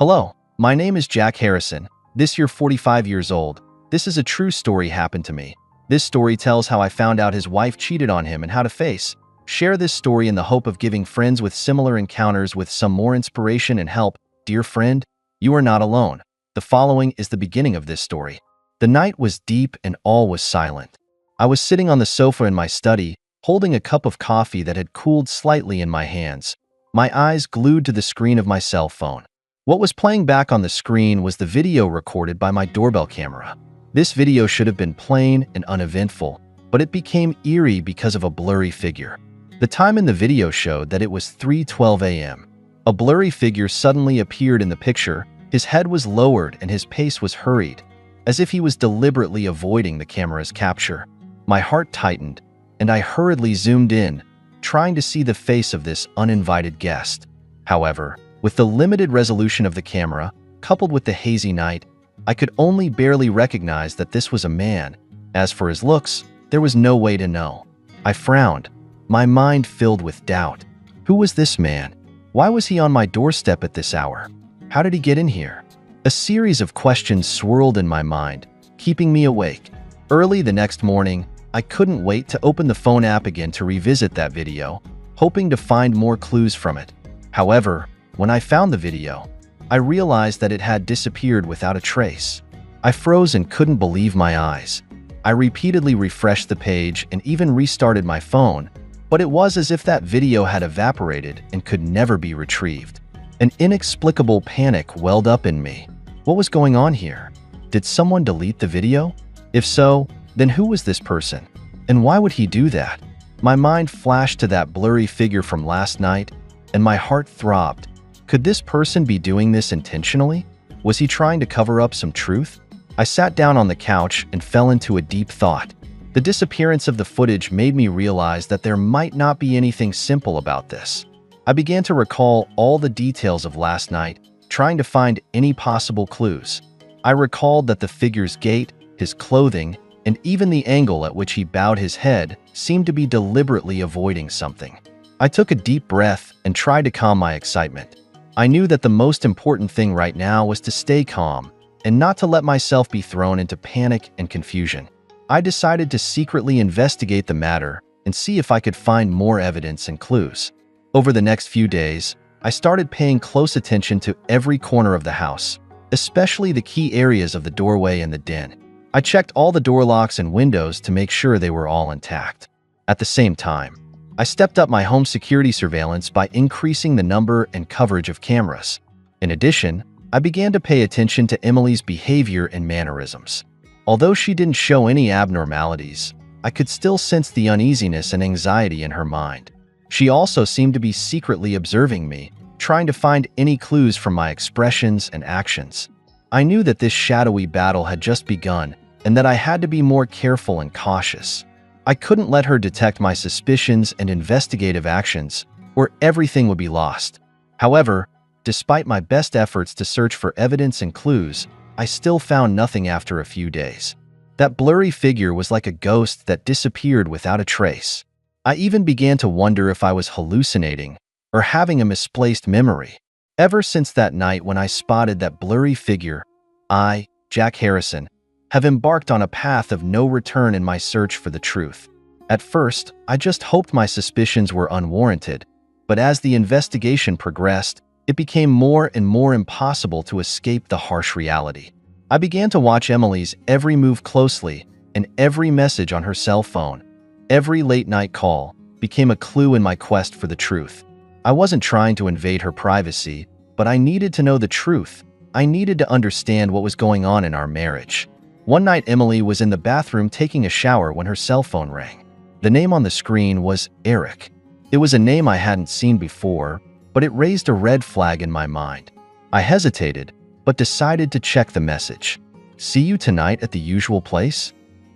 Hello, my name is Jack Harrison. This year 45 years old. This is a true story happened to me. This story tells how I found out his wife cheated on him and how to share this story in the hope of giving friends with similar encounters with some more inspiration and help. Dear friend, you are not alone. The following is the beginning of this story. The night was deep and all was silent. I was sitting on the sofa in my study, holding a cup of coffee that had cooled slightly in my hands, my eyes glued to the screen of my cell phone. What was playing back on the screen was the video recorded by my doorbell camera. This video should have been plain and uneventful, but it became eerie because of a blurry figure. The time in the video showed that it was 3:12 a.m. A blurry figure suddenly appeared in the picture. His head was lowered and his pace was hurried, as if he was deliberately avoiding the camera's capture. My heart tightened, and I hurriedly zoomed in, trying to see the face of this uninvited guest. However, with the limited resolution of the camera, coupled with the hazy night, I could only barely recognize that this was a man. As for his looks, there was no way to know. I frowned, my mind filled with doubt. Who was this man? Why was he on my doorstep at this hour? How did he get in here? A series of questions swirled in my mind, keeping me awake. Early the next morning, I couldn't wait to open the phone app again to revisit that video, hoping to find more clues from it. However, when I found the video, I realized that it had disappeared without a trace. I froze and couldn't believe my eyes. I repeatedly refreshed the page and even restarted my phone, but it was as if that video had evaporated and could never be retrieved. An inexplicable panic welled up in me. What was going on here? Did someone delete the video? If so, then who was this person? And why would he do that? My mind flashed to that blurry figure from last night, and my heart throbbed. Could this person be doing this intentionally? Was he trying to cover up some truth? I sat down on the couch and fell into a deep thought. The disappearance of the footage made me realize that there might not be anything simple about this. I began to recall all the details of last night, trying to find any possible clues. I recalled that the figure's gait, his clothing, and even the angle at which he bowed his head seemed to be deliberately avoiding something. I took a deep breath and tried to calm my excitement. I knew that the most important thing right now was to stay calm and not to let myself be thrown into panic and confusion. I decided to secretly investigate the matter and see if I could find more evidence and clues. Over the next few days, I started paying close attention to every corner of the house, especially the key areas of the doorway and the den. I checked all the door locks and windows to make sure they were all intact. At the same time, I stepped up my home security surveillance by increasing the number and coverage of cameras. In addition, I began to pay attention to Emily's behavior and mannerisms. Although she didn't show any abnormalities, I could still sense the uneasiness and anxiety in her mind. She also seemed to be secretly observing me, trying to find any clues from my expressions and actions. I knew that this shadowy battle had just begun and that I had to be more careful and cautious. I couldn't let her detect my suspicions and investigative actions, or everything would be lost. However, despite my best efforts to search for evidence and clues, I still found nothing after a few days. That blurry figure was like a ghost that disappeared without a trace. I even began to wonder if I was hallucinating or having a misplaced memory. Ever since that night when I spotted that blurry figure, I, Jack Harrison, have embarked on a path of no return in my search for the truth. At first, I just hoped my suspicions were unwarranted, but as the investigation progressed, it became more and more impossible to escape the harsh reality. I began to watch Emily's every move closely, and every message on her cell phone, every late-night call, became a clue in my quest for the truth. I wasn't trying to invade her privacy, but I needed to know the truth. I needed to understand what was going on in our marriage. One night, Emily was in the bathroom taking a shower when her cell phone rang. The name on the screen was Eric. It was a name I hadn't seen before, but it raised a red flag in my mind. I hesitated, but decided to check the message. "See you tonight at the usual place?"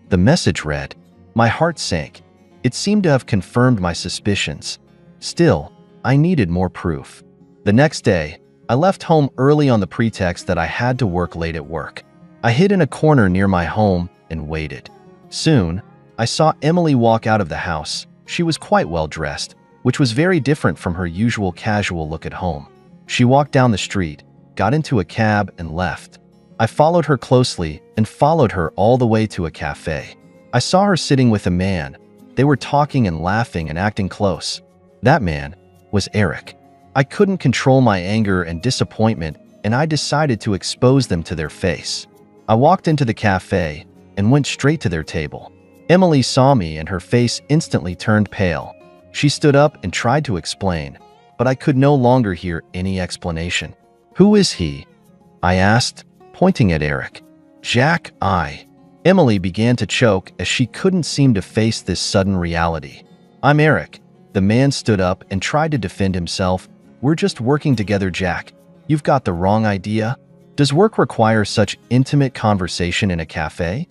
The message read. My heart sank. It seemed to have confirmed my suspicions. Still, I needed more proof. The next day, I left home early on the pretext that I had to work late at work. I hid in a corner near my home and waited. Soon, I saw Emily walk out of the house. She was quite well dressed, which was very different from her usual casual look at home. She walked down the street, got into a cab, and left. I followed her closely and followed her all the way to a cafe. I saw her sitting with a man. They were talking and laughing and acting close. That man was Eric. I couldn't control my anger and disappointment, and I decided to expose them to their face. I walked into the cafe and went straight to their table. Emily saw me and her face instantly turned pale. She stood up and tried to explain, but I could no longer hear any explanation. "Who is he?" I asked, pointing at Eric. "Jack, Emily began to choke as she couldn't seem to face this sudden reality. "I'm Eric." The man stood up and tried to defend himself. "We're just working together, Jack. You've got the wrong idea. Does work require such intimate conversation in a cafe?"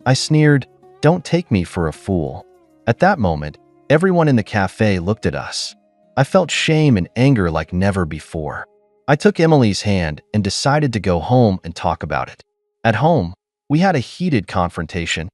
I sneered, "Don't take me for a fool." At that moment, everyone in the cafe looked at us. I felt shame and anger like never before. I took Emily's hand and decided to go home and talk about it. At home, we had a heated confrontation.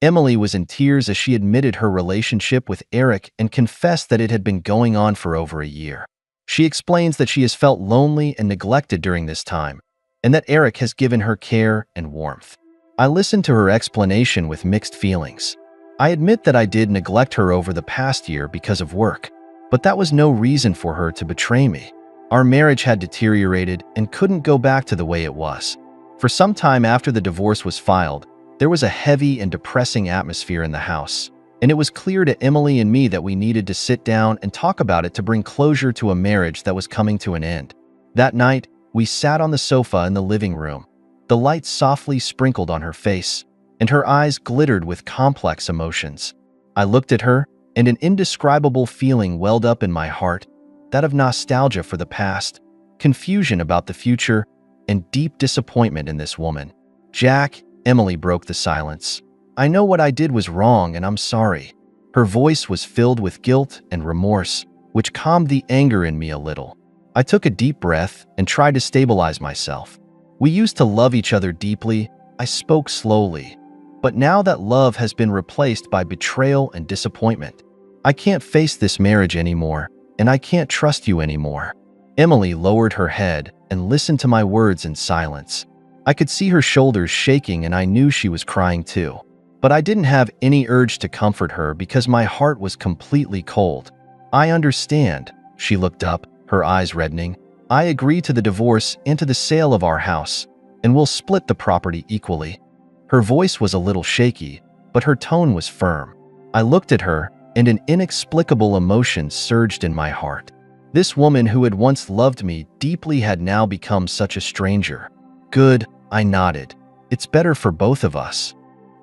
Emily was in tears as she admitted her relationship with Eric and confessed that it had been going on for over a year. She explains that she has felt lonely and neglected during this time, and that Eric has given her care and warmth. I listened to her explanation with mixed feelings. I admit that I did neglect her over the past year because of work, but that was no reason for her to betray me. Our marriage had deteriorated and couldn't go back to the way it was. For some time after the divorce was filed, there was a heavy and depressing atmosphere in the house, and it was clear to Emily and me that we needed to sit down and talk about it to bring closure to a marriage that was coming to an end. That night, we sat on the sofa in the living room. The light softly sprinkled on her face, and her eyes glittered with complex emotions. I looked at her, and an indescribable feeling welled up in my heart, that of nostalgia for the past, confusion about the future, and deep disappointment in this woman. "Jack," Emily broke the silence. "I know what I did was wrong, and I'm sorry." Her voice was filled with guilt and remorse, which calmed the anger in me a little. I took a deep breath and tried to stabilize myself. "We used to love each other deeply," I spoke slowly. "But now that love has been replaced by betrayal and disappointment. I can't face this marriage anymore, and I can't trust you anymore." Emily lowered her head and listened to my words in silence. I could see her shoulders shaking and I knew she was crying too. But I didn't have any urge to comfort her because my heart was completely cold. "I understand." She looked up, her eyes reddening. "I agree to the divorce and to the sale of our house, and we'll split the property equally." Her voice was a little shaky, but her tone was firm. I looked at her, and an inexplicable emotion surged in my heart. This woman who had once loved me deeply had now become such a stranger. "Good," I nodded. "It's better for both of us."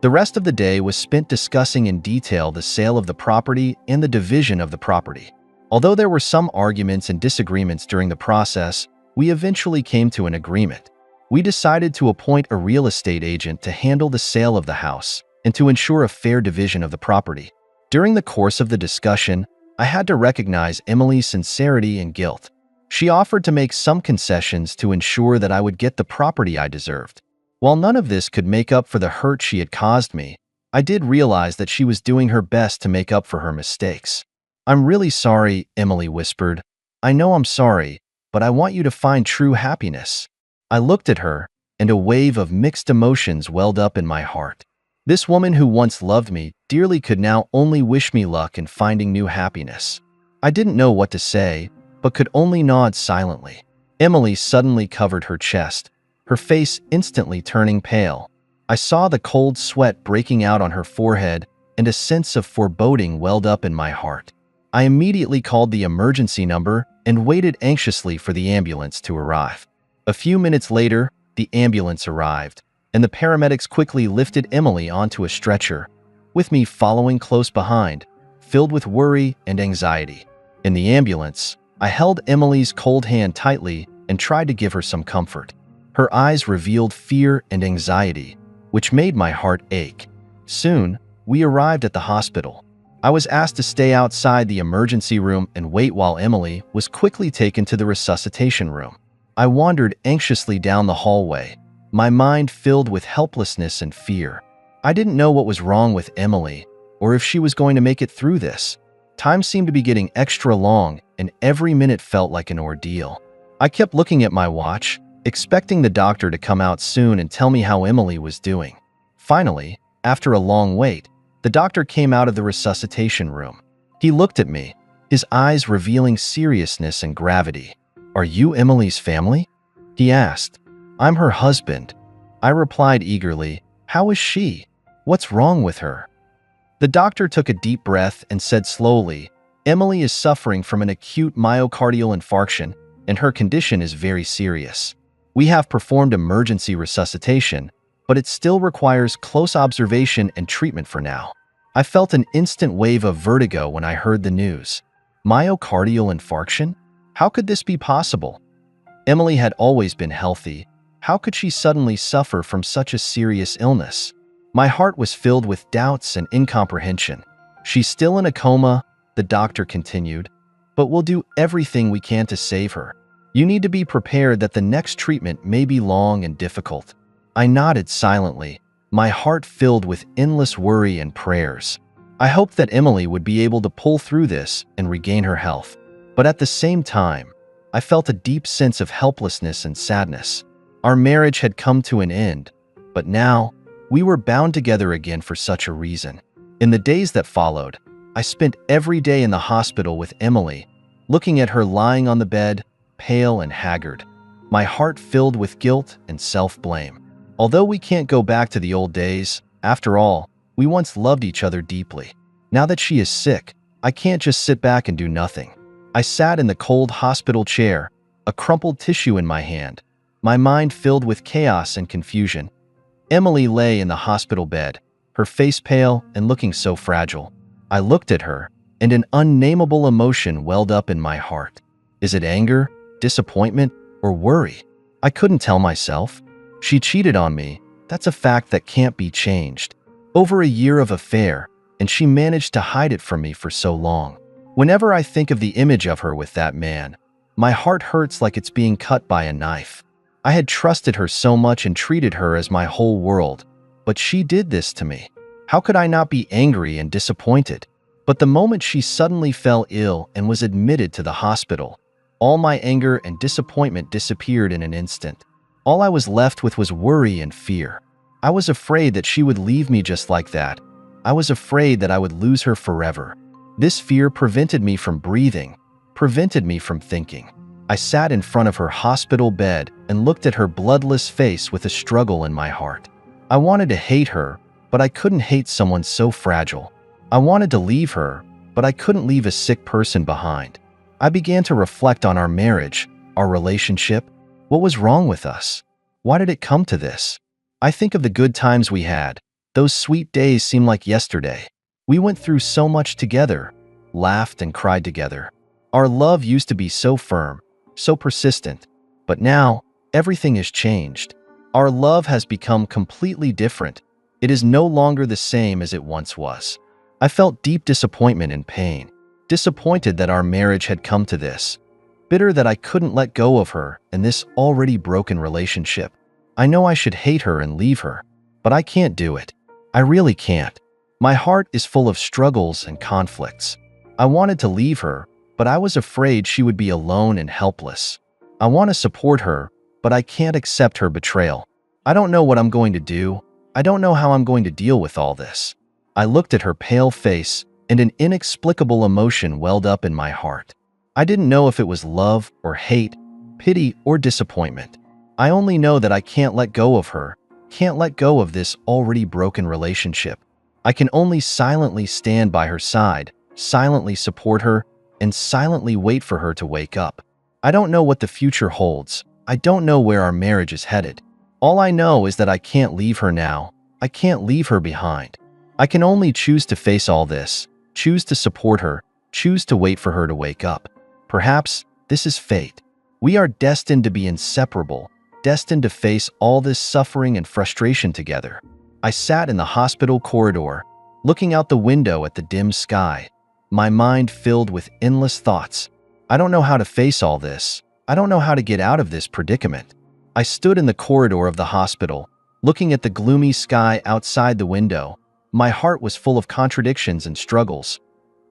The rest of the day was spent discussing in detail the sale of the property and the division of the property. Although there were some arguments and disagreements during the process, we eventually came to an agreement. We decided to appoint a real estate agent to handle the sale of the house and to ensure a fair division of the property. During the course of the discussion, I had to recognize Emily's sincerity and guilt. She offered to make some concessions to ensure that I would get the property I deserved. While none of this could make up for the hurt she had caused me, I did realize that she was doing her best to make up for her mistakes. "I'm really sorry," Emily whispered. "I know I'm sorry, but I want you to find true happiness." I looked at her, and a wave of mixed emotions welled up in my heart. This woman who once loved me dearly could now only wish me luck in finding new happiness. I didn't know what to say, but could only nod silently. Emily suddenly covered her chest, her face instantly turning pale. I saw the cold sweat breaking out on her forehead, and a sense of foreboding welled up in my heart. I immediately called the emergency number and waited anxiously for the ambulance to arrive. A few minutes later, the ambulance arrived, and the paramedics quickly lifted Emily onto a stretcher, with me following close behind, filled with worry and anxiety. In the ambulance, I held Emily's cold hand tightly and tried to give her some comfort. Her eyes revealed fear and anxiety, which made my heart ache. Soon, we arrived at the hospital. I was asked to stay outside the emergency room and wait while Emily was quickly taken to the resuscitation room. I wandered anxiously down the hallway, my mind filled with helplessness and fear. I didn't know what was wrong with Emily, or if she was going to make it through this. Time seemed to be getting extra long, and every minute felt like an ordeal. I kept looking at my watch, expecting the doctor to come out soon and tell me how Emily was doing. Finally, after a long wait, the doctor came out of the resuscitation room. He looked at me, his eyes revealing seriousness and gravity. "Are you Emily's family?" he asked. "I'm her husband." I replied eagerly, "How is she? What's wrong with her?" The doctor took a deep breath and said slowly, "Emily is suffering from an acute myocardial infarction, and her condition is very serious. We have performed emergency resuscitation, but it still requires close observation and treatment for now." I felt an instant wave of vertigo when I heard the news. Myocardial infarction? How could this be possible? Emily had always been healthy. How could she suddenly suffer from such a serious illness? My heart was filled with doubts and incomprehension. "She's still in a coma," the doctor continued, "but we'll do everything we can to save her. You need to be prepared that the next treatment may be long and difficult." I nodded silently, my heart filled with endless worry and prayers. I hoped that Emily would be able to pull through this and regain her health. But at the same time, I felt a deep sense of helplessness and sadness. Our marriage had come to an end, but now we were bound together again for such a reason. In the days that followed, I spent every day in the hospital with Emily, looking at her lying on the bed, pale and haggard, my heart filled with guilt and self-blame. Although we can't go back to the old days, after all, we once loved each other deeply. Now that she is sick, I can't just sit back and do nothing. I sat in the cold hospital chair, a crumpled tissue in my hand, my mind filled with chaos and confusion. Emily lay in the hospital bed, her face pale and looking so fragile. I looked at her, and an unnameable emotion welled up in my heart. Is it anger, disappointment, or worry? I couldn't tell myself. She cheated on me. That's a fact that can't be changed. Over a year of affair, and she managed to hide it from me for so long. Whenever I think of the image of her with that man, my heart hurts like it's being cut by a knife. I had trusted her so much and treated her as my whole world, but she did this to me. How could I not be angry and disappointed? But the moment she suddenly fell ill and was admitted to the hospital, all my anger and disappointment disappeared in an instant. All I was left with was worry and fear. I was afraid that she would leave me just like that. I was afraid that I would lose her forever. This fear prevented me from breathing, prevented me from thinking. I sat in front of her hospital bed and looked at her bloodless face with a struggle in my heart. I wanted to hate her, but I couldn't hate someone so fragile. I wanted to leave her, but I couldn't leave a sick person behind. I began to reflect on our marriage, our relationship. What was wrong with us? Why did it come to this? I think of the good times we had. Those sweet days seem like yesterday. We went through so much together, laughed and cried together. Our love used to be so firm, so persistent. But now, everything has changed. Our love has become completely different. It is no longer the same as it once was. I felt deep disappointment and pain. Disappointed that our marriage had come to this. Bitter that I couldn't let go of her and this already broken relationship. I know I should hate her and leave her, but I can't do it. I really can't. My heart is full of struggles and conflicts. I wanted to leave her, but I was afraid she would be alone and helpless. I want to support her, but I can't accept her betrayal. I don't know what I'm going to do. I don't know how I'm going to deal with all this. I looked at her pale face, and an inexplicable emotion welled up in my heart. I didn't know if it was love or hate, pity or disappointment. I only know that I can't let go of her, can't let go of this already broken relationship. I can only silently stand by her side, silently support her, and silently wait for her to wake up. I don't know what the future holds. I don't know where our marriage is headed. All I know is that I can't leave her now. I can't leave her behind. I can only choose to face all this, choose to support her, choose to wait for her to wake up. Perhaps this is fate. We are destined to be inseparable, destined to face all this suffering and frustration together. I sat in the hospital corridor, looking out the window at the dim sky, my mind filled with endless thoughts. I don't know how to face all this. I don't know how to get out of this predicament. I stood in the corridor of the hospital, looking at the gloomy sky outside the window. My heart was full of contradictions and struggles.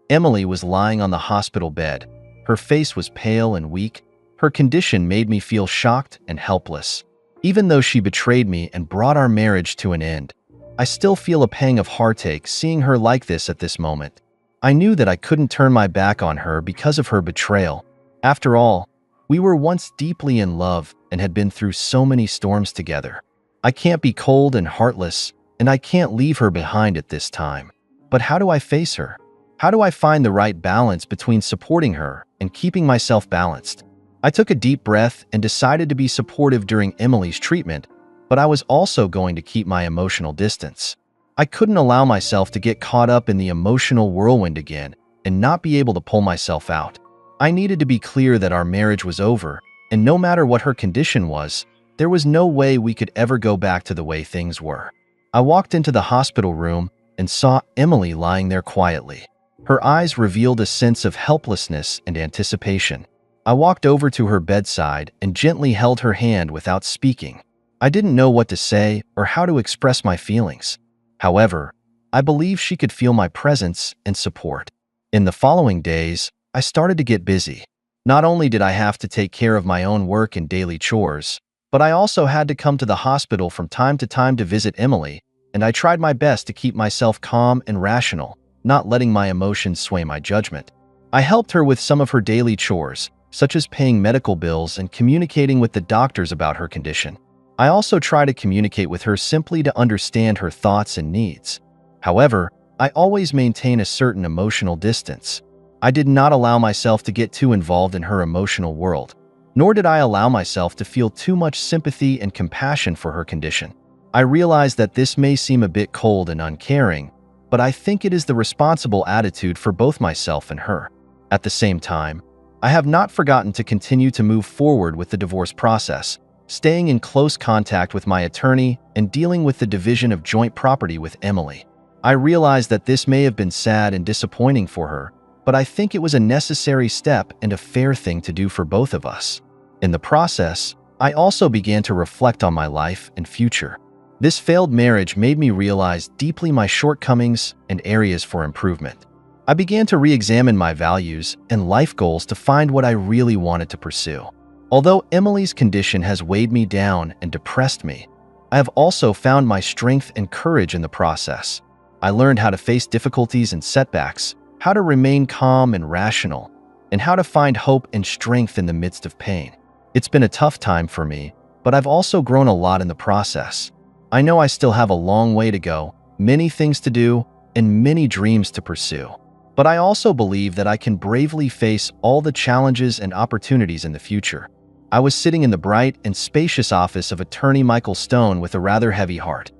Emily was lying on the hospital bed. Her face was pale and weak, Her condition made me feel shocked and helpless. Even though she betrayed me and brought our marriage to an end, I still feel a pang of heartache seeing her like this at this moment. I knew that I couldn't turn my back on her because of her betrayal. After all, we were once deeply in love and had been through so many storms together. I can't be cold and heartless, and I can't leave her behind at this time. But how do I face her? How do I find the right balance between supporting her and keeping myself balanced? I took a deep breath and decided to be supportive during Emily's treatment, but I was also going to keep my emotional distance. I couldn't allow myself to get caught up in the emotional whirlwind again and not be able to pull myself out. I needed to be clear that our marriage was over, and no matter what her condition was, there was no way we could ever go back to the way things were. I walked into the hospital room and saw Emily lying there quietly. Her eyes revealed a sense of helplessness and anticipation. I walked over to her bedside and gently held her hand without speaking. I didn't know what to say or how to express my feelings. However, I believed she could feel my presence and support. In the following days, I started to get busy. Not only did I have to take care of my own work and daily chores, but I also had to come to the hospital from time to time to visit Emily, and I tried my best to keep myself calm and rational, not letting my emotions sway my judgment. I helped her with some of her daily chores, such as paying medical bills and communicating with the doctors about her condition. I also try to communicate with her simply to understand her thoughts and needs. However, I always maintain a certain emotional distance. I did not allow myself to get too involved in her emotional world, nor did I allow myself to feel too much sympathy and compassion for her condition. I realize that this may seem a bit cold and uncaring, but I think it is the responsible attitude for both myself and her. At the same time, I have not forgotten to continue to move forward with the divorce process, staying in close contact with my attorney and dealing with the division of joint property with Emily. I realize that this may have been sad and disappointing for her, but I think it was a necessary step and a fair thing to do for both of us. In the process, I also began to reflect on my life and future. This failed marriage made me realize deeply my shortcomings and areas for improvement. I began to re-examine my values and life goals to find what I really wanted to pursue. Although Emily's condition has weighed me down and depressed me, I have also found my strength and courage in the process. I learned how to face difficulties and setbacks, how to remain calm and rational, and how to find hope and strength in the midst of pain. It's been a tough time for me, but I've also grown a lot in the process. I know I still have a long way to go, many things to do, and many dreams to pursue. But I also believe that I can bravely face all the challenges and opportunities in the future. I was sitting in the bright and spacious office of attorney Michael Stone with a rather heavy heart.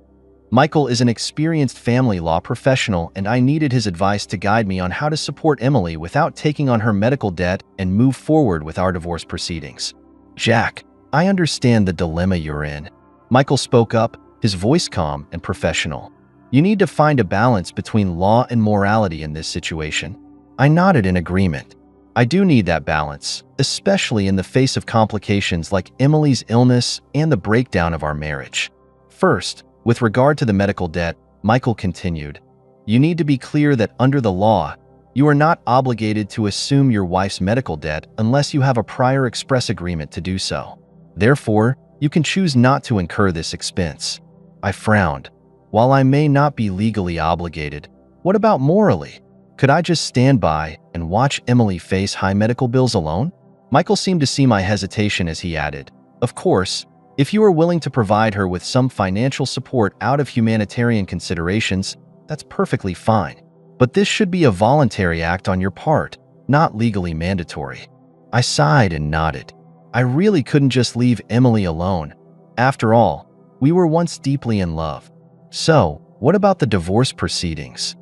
Michael is an experienced family law professional, and I needed his advice to guide me on how to support Emily without taking on her medical debt and move forward with our divorce proceedings. "Jack, I understand the dilemma you're in." Michael spoke up, his voice calm and professional. "You need to find a balance between law and morality in this situation." I nodded in agreement. I do need that balance, especially in the face of complications like Emily's illness and the breakdown of our marriage. First, with regard to the medical debt, Michael continued, "You need to be clear that under the law, you are not obligated to assume your wife's medical debt unless you have a prior express agreement to do so. Therefore, you can choose not to incur this expense." I frowned. While I may not be legally obligated, what about morally? Could I just stand by and watch Emily face high medical bills alone? Michael seemed to see my hesitation as he added, "Of course, if you are willing to provide her with some financial support out of humanitarian considerations, that's perfectly fine. But this should be a voluntary act on your part, not legally mandatory." I sighed and nodded. I really couldn't just leave Emily alone. After all, we were once deeply in love. "So, what about the divorce proceedings?"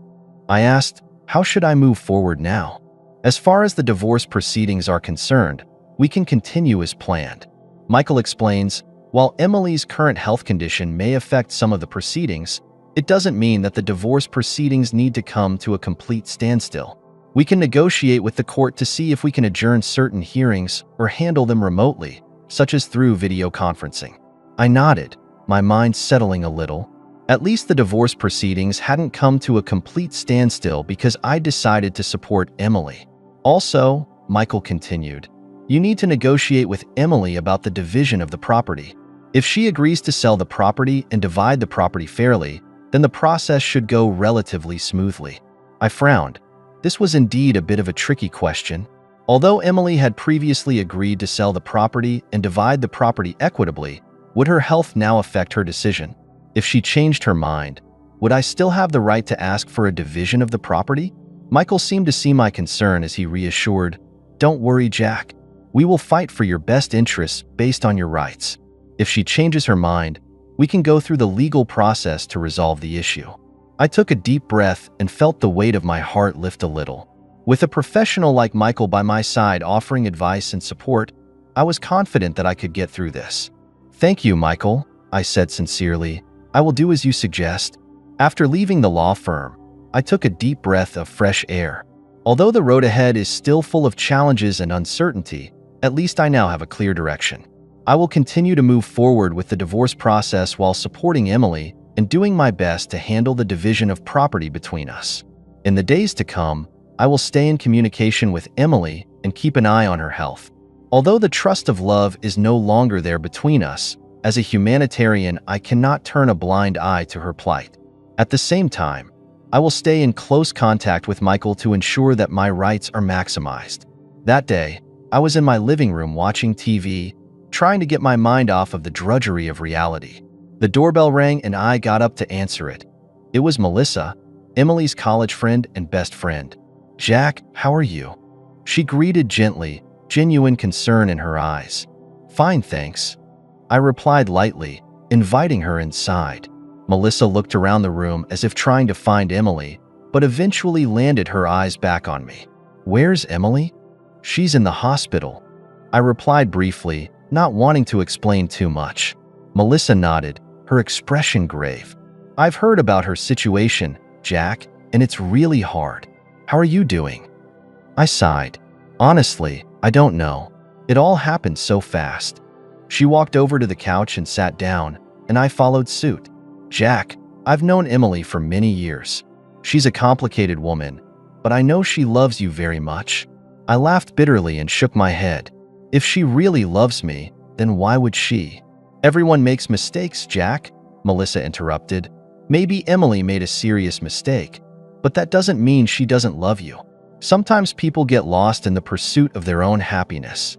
I asked, "How should I move forward now?" "As far as the divorce proceedings are concerned, we can continue as planned." Michael explains, "While Emily's current health condition may affect some of the proceedings, it doesn't mean that the divorce proceedings need to come to a complete standstill. We can negotiate with the court to see if we can adjourn certain hearings or handle them remotely, such as through video conferencing." I nodded, my mind settling a little. At least the divorce proceedings hadn't come to a complete standstill because I decided to support Emily. "Also," Michael continued, You need to negotiate with Emily about the division of the property. If she agrees to sell the property and divide the property fairly, then the process should go relatively smoothly. I frowned. This was indeed a bit of a tricky question. Although Emily had previously agreed to sell the property and divide the property equitably, would her health now affect her decision? If she changed her mind, would I still have the right to ask for a division of the property? Michael seemed to see my concern as he reassured, "Don't worry, Jack. We will fight for your best interests based on your rights. If she changes her mind, we can go through the legal process to resolve the issue." I took a deep breath and felt the weight of my heart lift a little. With a professional like Michael by my side offering advice and support, I was confident that I could get through this. "Thank you, Michael," I said sincerely. "I will do as you suggest." After leaving the law firm, I took a deep breath of fresh air. Although the road ahead is still full of challenges and uncertainty, at least I now have a clear direction. I will continue to move forward with the divorce process while supporting Emily and doing my best to handle the division of property between us. In the days to come, I will stay in communication with Emily and keep an eye on her health. Although the trust of love is no longer there between us, as a humanitarian, I cannot turn a blind eye to her plight. At the same time, I will stay in close contact with Michael to ensure that my rights are maximized. That day, I was in my living room watching TV, trying to get my mind off of the drudgery of reality. The doorbell rang and I got up to answer it. It was Melissa, Emily's college friend and best friend. "Jack, how are you?" She greeted gently, genuine concern in her eyes. "Fine, thanks." I replied lightly, inviting her inside. Melissa looked around the room as if trying to find Emily, but eventually landed her eyes back on me. "Where's Emily?" "She's in the hospital," I replied briefly, not wanting to explain too much. Melissa nodded, her expression grave. "I've heard about her situation, Jack, and it's really hard. How are you doing?" I sighed. "Honestly, I don't know. It all happened so fast." She walked over to the couch and sat down, and I followed suit. "Jack, I've known Emily for many years. She's a complicated woman, but I know she loves you very much." I laughed bitterly and shook my head. If she really loves me, then why would she? "Everyone makes mistakes, Jack," Melissa interrupted. "Maybe Emily made a serious mistake, but that doesn't mean she doesn't love you. Sometimes people get lost in the pursuit of their own happiness."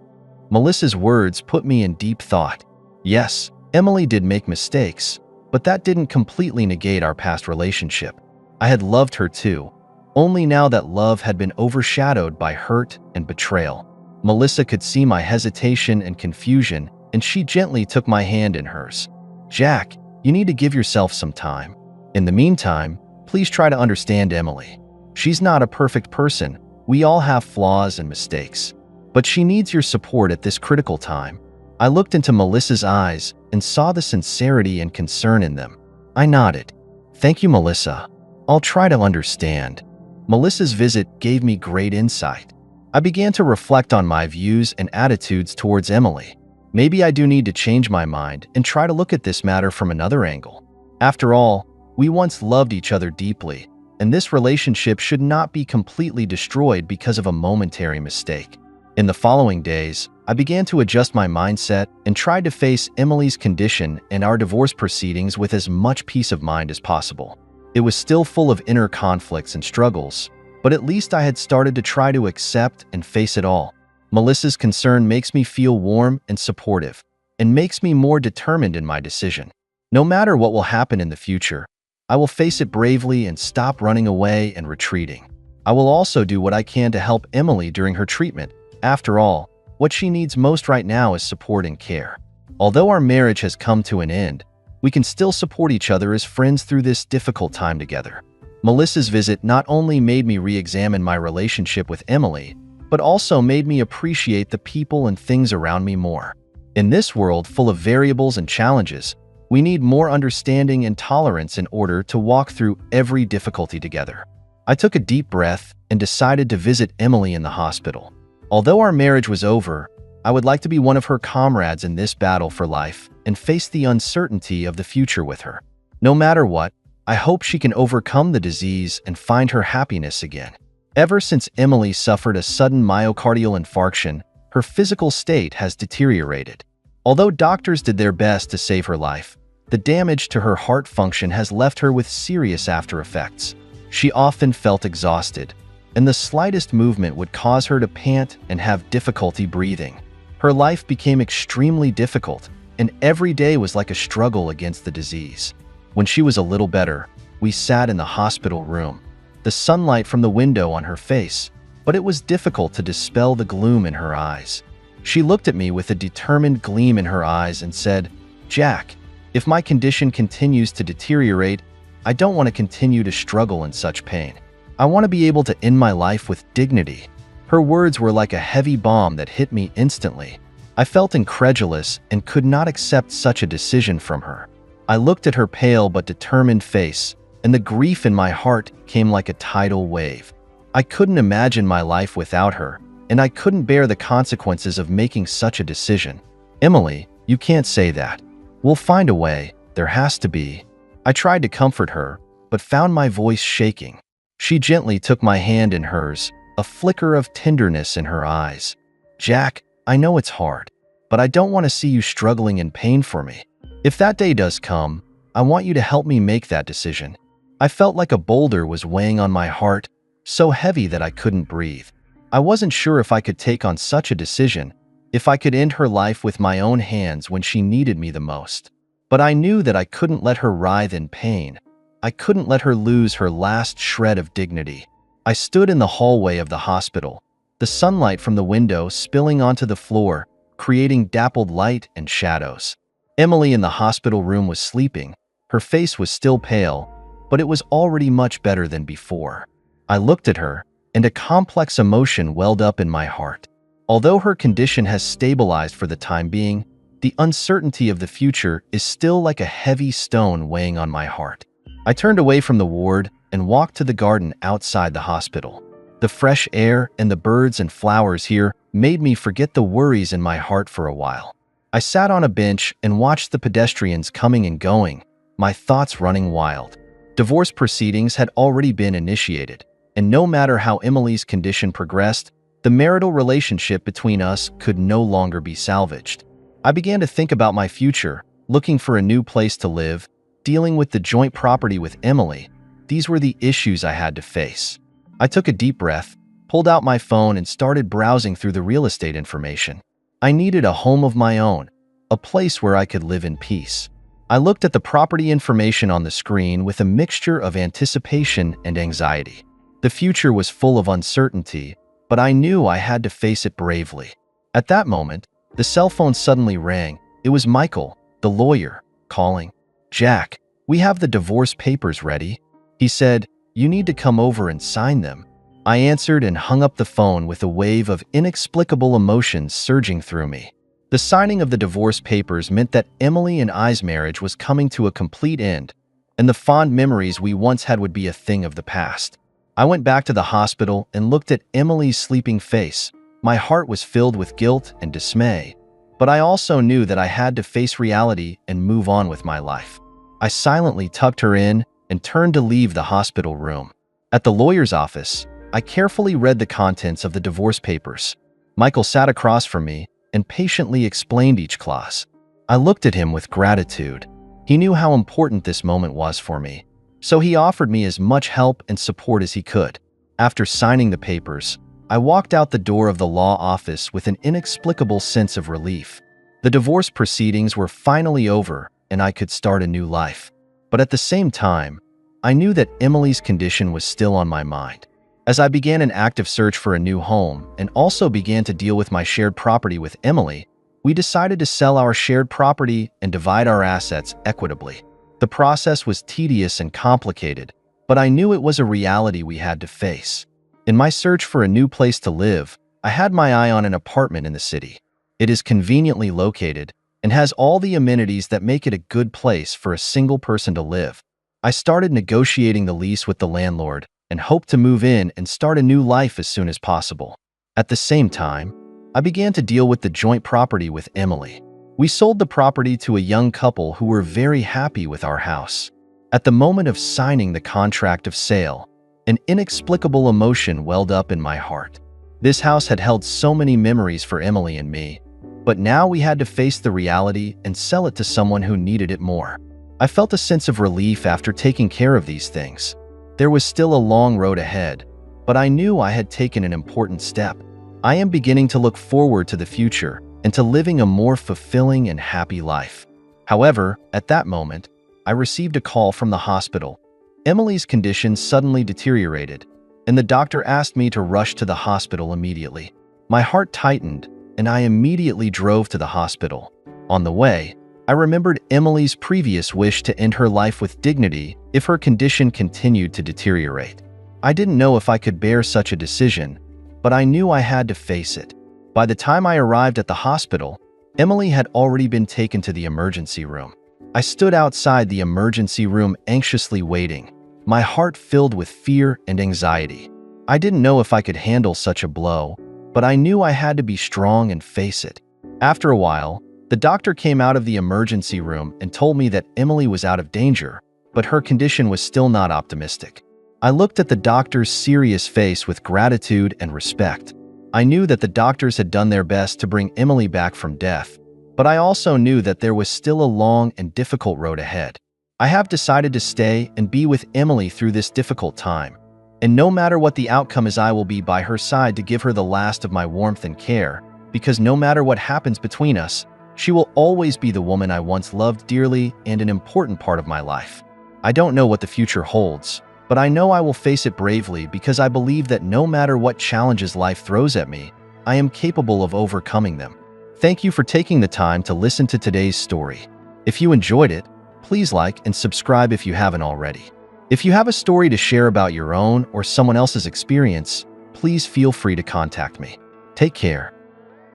Melissa's words put me in deep thought. Yes, Emily did make mistakes, but that didn't completely negate our past relationship. I had loved her too, only now that love had been overshadowed by hurt and betrayal. Melissa could see my hesitation and confusion, and she gently took my hand in hers. "Jack, you need to give yourself some time. In the meantime, please try to understand Emily. She's not a perfect person. We all have flaws and mistakes. But she needs your support at this critical time." I looked into Melissa's eyes and saw the sincerity and concern in them. I nodded. "Thank you, Melissa. I'll try to understand." Melissa's visit gave me great insight. I began to reflect on my views and attitudes towards Emily. Maybe I do need to change my mind and try to look at this matter from another angle. After all, we once loved each other deeply, and this relationship should not be completely destroyed because of a momentary mistake. In the following days, I began to adjust my mindset and tried to face Emily's condition and our divorce proceedings with as much peace of mind as possible. It was still full of inner conflicts and struggles, but at least I had started to try to accept and face it all. Melissa's concern makes me feel warm and supportive, and makes me more determined in my decision. No matter what will happen in the future, I will face it bravely and stop running away and retreating. I will also do what I can to help Emily during her treatment. After all, what she needs most right now is support and care. Although our marriage has come to an end, we can still support each other as friends through this difficult time together. Melissa's visit not only made me re-examine my relationship with Emily, but also made me appreciate the people and things around me more. In this world full of variables and challenges, we need more understanding and tolerance in order to walk through every difficulty together. I took a deep breath and decided to visit Emily in the hospital. Although our marriage was over, I would like to be one of her comrades in this battle for life and face the uncertainty of the future with her. No matter what, I hope she can overcome the disease and find her happiness again. Ever since Emily suffered a sudden myocardial infarction, Her physical state has deteriorated. Although doctors did their best to save her life, the damage to her heart function has left her with serious after effects. She often felt exhausted, and the slightest movement would cause her to pant and have difficulty breathing. Her life became extremely difficult, and every day was like a struggle against the disease. When she was a little better, we sat in the hospital room, the sunlight from the window on her face, but it was difficult to dispel the gloom in her eyes. She looked at me with a determined gleam in her eyes and said, "Jack, if my condition continues to deteriorate, I don't want to continue to struggle in such pain. I want to be able to end my life with dignity." Her words were like a heavy bomb that hit me instantly. I felt incredulous and could not accept such a decision from her. I looked at her pale but determined face, and the grief in my heart came like a tidal wave. I couldn't imagine my life without her, and I couldn't bear the consequences of making such a decision. "Emily, you can't say that. We'll find a way. There has to be." I tried to comfort her, but found my voice shaking. She gently took my hand in hers, a flicker of tenderness in her eyes. "Jack, I know it's hard, but I don't want to see you struggling in pain for me. If that day does come, I want you to help me make that decision." I felt like a boulder was weighing on my heart, so heavy that I couldn't breathe. I wasn't sure if I could take on such a decision, if I could end her life with my own hands when she needed me the most. But I knew that I couldn't let her writhe in pain. I couldn't let her lose her last shred of dignity. I stood in the hallway of the hospital, the sunlight from the window spilling onto the floor, creating dappled light and shadows. Emily in the hospital room was sleeping. Her face was still pale, but it was already much better than before. I looked at her, and a complex emotion welled up in my heart. Although her condition has stabilized for the time being, the uncertainty of the future is still like a heavy stone weighing on my heart. I turned away from the ward and walked to the garden outside the hospital. The fresh air and the birds and flowers here made me forget the worries in my heart for a while. I sat on a bench and watched the pedestrians coming and going, my thoughts running wild. Divorce proceedings had already been initiated, and no matter how Emily's condition progressed, the marital relationship between us could no longer be salvaged. I began to think about my future, looking for a new place to live, dealing with the joint property with Emily. These were the issues I had to face. I took a deep breath, pulled out my phone, and started browsing through the real estate information. I needed a home of my own, a place where I could live in peace. I looked at the property information on the screen with a mixture of anticipation and anxiety. The future was full of uncertainty, but I knew I had to face it bravely. At that moment, the cell phone suddenly rang. It was Michael, the lawyer, calling. "Jack, we have the divorce papers ready." He said, "You need to come over and sign them." I answered and hung up the phone with a wave of inexplicable emotions surging through me. The signing of the divorce papers meant that Emily and I's marriage was coming to a complete end, and the fond memories we once had would be a thing of the past. I went back to the hospital and looked at Emily's sleeping face. My heart was filled with guilt and dismay, but I also knew that I had to face reality and move on with my life. I silently tucked her in and turned to leave the hospital room. At the lawyer's office, I carefully read the contents of the divorce papers. Michael sat across from me and patiently explained each clause. I looked at him with gratitude. He knew how important this moment was for me, so he offered me as much help and support as he could. After signing the papers, I walked out the door of the law office with an inexplicable sense of relief. The divorce proceedings were finally over, and I could start a new life. But at the same time, I knew that Emily's condition was still on my mind. As I began an active search for a new home and also began to deal with my shared property with Emily, we decided to sell our shared property and divide our assets equitably. The process was tedious and complicated, but I knew it was a reality we had to face. In my search for a new place to live, I had my eye on an apartment in the city. It is conveniently located and has all the amenities that make it a good place for a single person to live. I started negotiating the lease with the landlord and hoped to move in and start a new life as soon as possible. At the same time, I began to deal with the joint property with Emily. We sold the property to a young couple who were very happy with our house. At the moment of signing the contract of sale, an inexplicable emotion welled up in my heart. This house had held so many memories for Emily and me, but now we had to face the reality and sell it to someone who needed it more. I felt a sense of relief after taking care of these things. There was still a long road ahead, but I knew I had taken an important step. I am beginning to look forward to the future and to living a more fulfilling and happy life. However, at that moment, I received a call from the hospital. Emily's condition suddenly deteriorated, and the doctor asked me to rush to the hospital immediately. My heart tightened, and I immediately drove to the hospital. On the way, I remembered Emily's previous wish to end her life with dignity if her condition continued to deteriorate. I didn't know if I could bear such a decision, but I knew I had to face it. By the time I arrived at the hospital, Emily had already been taken to the emergency room. I stood outside the emergency room anxiously waiting, my heart filled with fear and anxiety. I didn't know if I could handle such a blow, but I knew I had to be strong and face it. After a while, the doctor came out of the emergency room and told me that Emily was out of danger, but her condition was still not optimistic. I looked at the doctor's serious face with gratitude and respect. I knew that the doctors had done their best to bring Emily back from death, but I also knew that there was still a long and difficult road ahead. I have decided to stay and be with Emily through this difficult time, and no matter what the outcome is, I will be by her side to give her the last of my warmth and care, because no matter what happens between us, she will always be the woman I once loved dearly and an important part of my life. I don't know what the future holds, but I know I will face it bravely because I believe that no matter what challenges life throws at me, I am capable of overcoming them. Thank you for taking the time to listen to today's story. If you enjoyed it, please like and subscribe if you haven't already. If you have a story to share about your own or someone else's experience, please feel free to contact me. Take care.